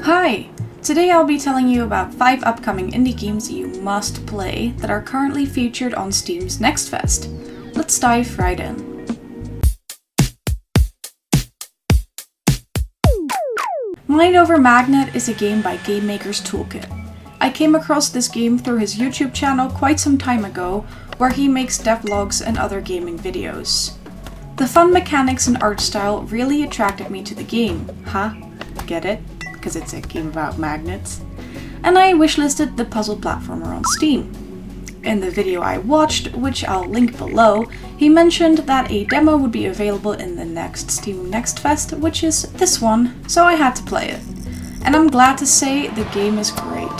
Hi! Today I'll be telling you about 5 upcoming indie games you must play that are currently featured on Steam's Next Fest. Let's dive right in. Mind Over Magnet is a game by Game Maker's Toolkit. I came across this game through his YouTube channel quite some time ago, where he makes devlogs and other gaming videos. The fun mechanics and art style really attracted me to the game. Huh? Get it? Because it's a game about magnets. And I wishlisted the puzzle platformer on Steam. In the video I watched, which I'll link below, he mentioned that a demo would be available in the next Steam Next Fest, which is this one, so I had to play it. And I'm glad to say the game is great.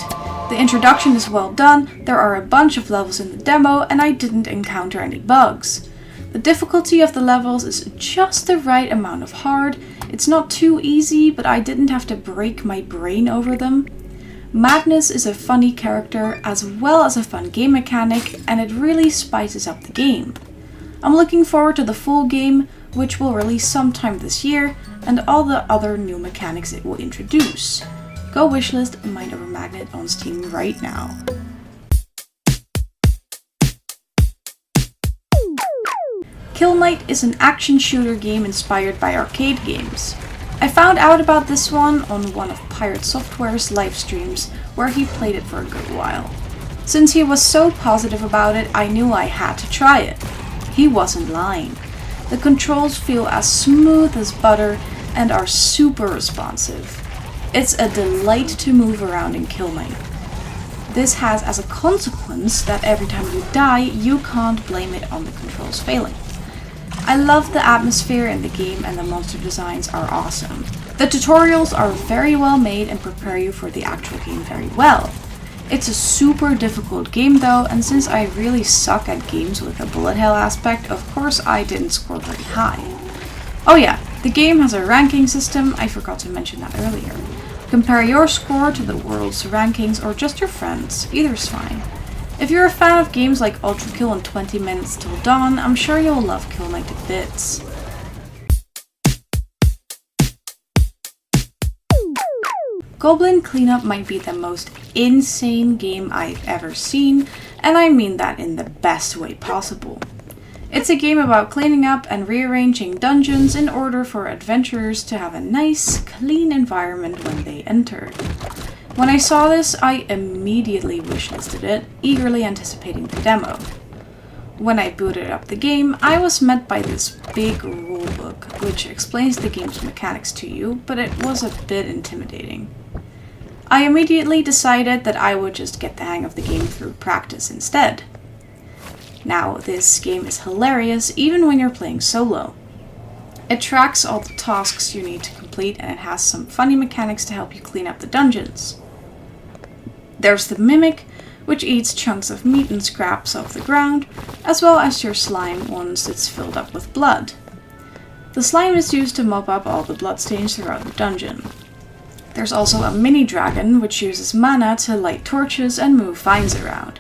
The introduction is well done, there are a bunch of levels in the demo, and I didn't encounter any bugs. The difficulty of the levels is just the right amount of hard. It's not too easy, but I didn't have to break my brain over them. Magnus is a funny character as well as a fun game mechanic, and it really spices up the game. I'm looking forward to the full game, which will release sometime this year, and all the other new mechanics it will introduce. Go wishlist Mind Over Magnet on Steam right now. Kill Knight is an action shooter game inspired by arcade games. I found out about this one on one of Pirate Software's live streams, where he played it for a good while. Since he was so positive about it, I knew I had to try it. He wasn't lying. The controls feel as smooth as butter and are super responsive. It's a delight to move around in Kill Knight. This has as a consequence that every time you die, you can't blame it on the controls failing. I love the atmosphere in the game, and the monster designs are awesome. The tutorials are very well made and prepare you for the actual game very well. It's a super difficult game though, and since I really suck at games with a bullet hell aspect, of course I didn't score very high. Oh yeah, the game has a ranking system, I forgot to mention that earlier. Compare your score to the world's rankings or just your friends, either is fine. If you're a fan of games like Ultra Kill and 20 Minutes Till Dawn, I'm sure you'll love Kill Knight to bits. Goblin Cleanup might be the most insane game I've ever seen, and I mean that in the best way possible. It's a game about cleaning up and rearranging dungeons in order for adventurers to have a nice, clean environment when they enter. When I saw this, I immediately wishlisted it, eagerly anticipating the demo. When I booted up the game, I was met by this big rulebook, which explains the game's mechanics to you, but it was a bit intimidating. I immediately decided that I would just get the hang of the game through practice instead. Now, this game is hilarious even when you're playing solo. It tracks all the tasks you need to complete, and it has some funny mechanics to help you clean up the dungeons. There's the Mimic, which eats chunks of meat and scraps off the ground, as well as your slime once it's filled up with blood. The slime is used to mop up all the bloodstains throughout the dungeon. There's also a mini dragon, which uses mana to light torches and move vines around.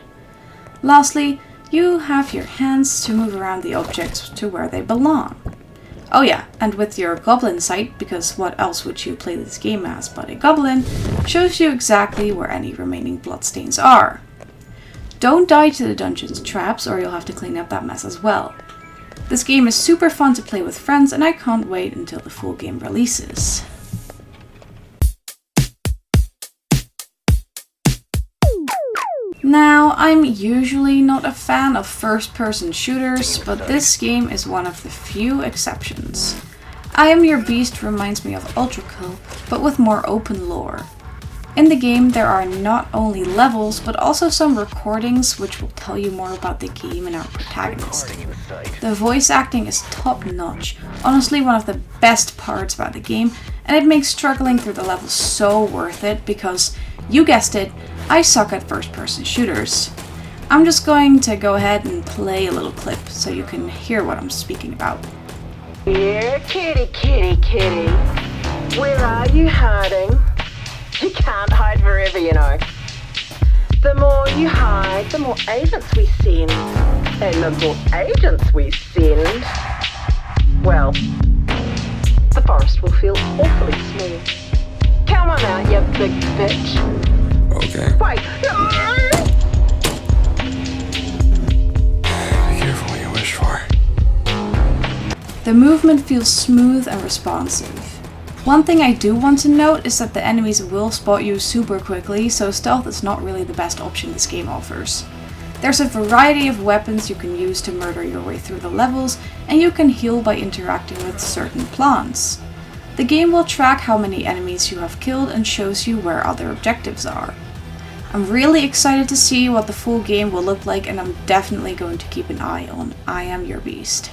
Lastly, you have your hands to move around the objects to where they belong. Oh yeah, and with your goblin sight, because what else would you play this game as but a goblin, shows you exactly where any remaining bloodstains are. Don't die to the dungeon's traps or you'll have to clean up that mess as well. This game is super fun to play with friends, and I can't wait until the full game releases. Now, I'm usually not a fan of first-person shooters, but this game is one of the few exceptions. I Am Your Beast reminds me of Ultra Kill, but with more open lore. In the game, there are not only levels, but also some recordings which will tell you more about the game and our protagonist. The voice acting is top-notch, honestly one of the best parts about the game, and it makes struggling through the levels so worth it because, you guessed it, I suck at first-person shooters. I'm just going to go ahead and play a little clip so you can hear what I'm speaking about. Here, kitty, kitty, kitty. Where are you hiding? You can't hide forever, you know. The more you hide, the more agents we send. And the more agents we send, well, the forest will feel awfully small. Come on out, you big bitch. Okay. Wait. Be careful what you wish for. The movement feels smooth and responsive. One thing I do want to note is that the enemies will spot you super quickly, so stealth is not really the best option this game offers. There's a variety of weapons you can use to murder your way through the levels, and you can heal by interacting with certain plants. The game will track how many enemies you have killed and shows you where other objectives are. I'm really excited to see what the full game will look like, and I'm definitely going to keep an eye on I Am Your Beast.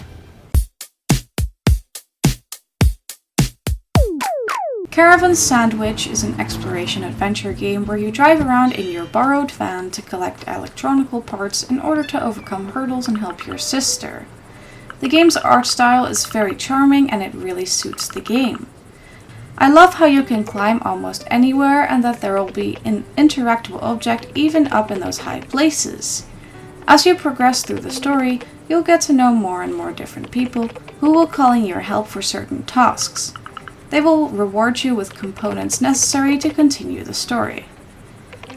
Caravan SandWitch is an exploration adventure game where you drive around in your borrowed van to collect electronical parts in order to overcome hurdles and help your sister. The game's art style is very charming and it really suits the game. I love how you can climb almost anywhere and that there will be an interactable object even up in those high places. As you progress through the story, you'll get to know more and more different people who will call in your help for certain tasks. They will reward you with components necessary to continue the story.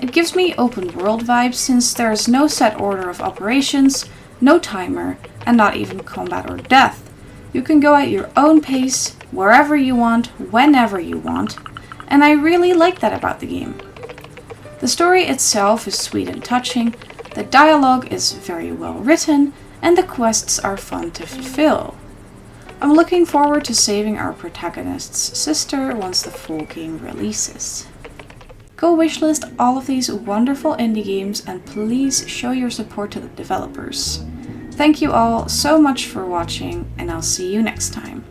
It gives me open world vibes since there is no set order of operations, no timer, and not even combat or death. You can go at your own pace, wherever you want, whenever you want, and I really like that about the game. The story itself is sweet and touching, the dialogue is very well written, and the quests are fun to fulfill. I'm looking forward to saving our protagonist's sister once the full game releases. Go wishlist all of these wonderful indie games and please show your support to the developers. Thank you all so much for watching and I'll see you next time.